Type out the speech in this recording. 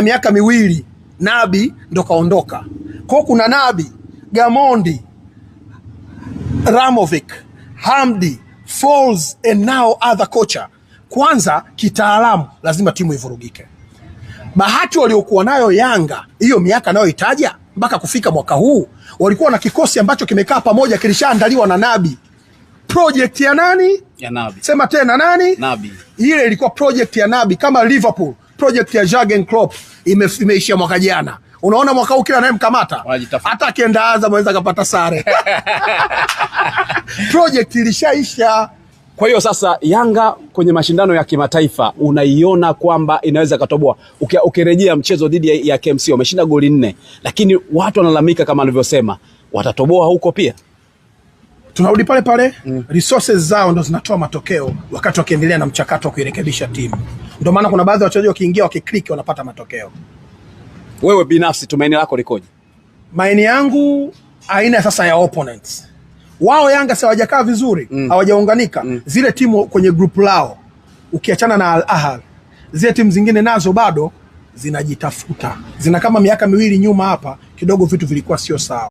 miaka miwili Nabi ndo kaondoka. Kwa kuna Nabi, Gamondi, Ramovic, Hamdi, Falls and now other kocha. Kwanza kitaalamu lazima timu ivurugike. Bahati waliokuwa nayo Yanga hiyo miaka nayo itaja mpaka kufika mwaka huu, walikuwa na kikosi ambacho kimekaa pamoja, kilishaandaliwa na Nabi. Project ya nani? Ya Nabi. Sema tena nani? Nabi. Ile ilikuwa project ya Nabi, kama Liverpool project ya Jurgen Klopp imeishia mwaka jana. Unaona mwaka huu kila anayemkamata hata akienda Azam anaweza kupata sare. Project ilishaisha. Kwa hiyo sasa Yanga kwenye mashindano ya kimataifa unaiona kwamba inaweza katoboa. Ukirejea mchezo dhidi ya KMC wameshinda goli 4, lakini watu wanalalamika kama alivyosema watatoboa huko pia. Tunarudi pale pale, resources zao ndo zinatoa matokeo wakati wakiendelea na mchakato wa kuirekebisha timu. Ndio maana kuna baadhi ya wachezaji wakiingia wakiklik wanapata matokeo. Wewe binafsi tumaini lako likoje? Maini yangu aina sasa ya opponents. Wao Yanga si hawajakaa vizuri, hawajaunganika. Zile timu kwenye group lao ukiachana na Al Ahly, zile timu zingine nazo bado zinajitafuta. Zina kama miaka miwili nyuma hapa kidogo vitu vilikuwa sio sawa.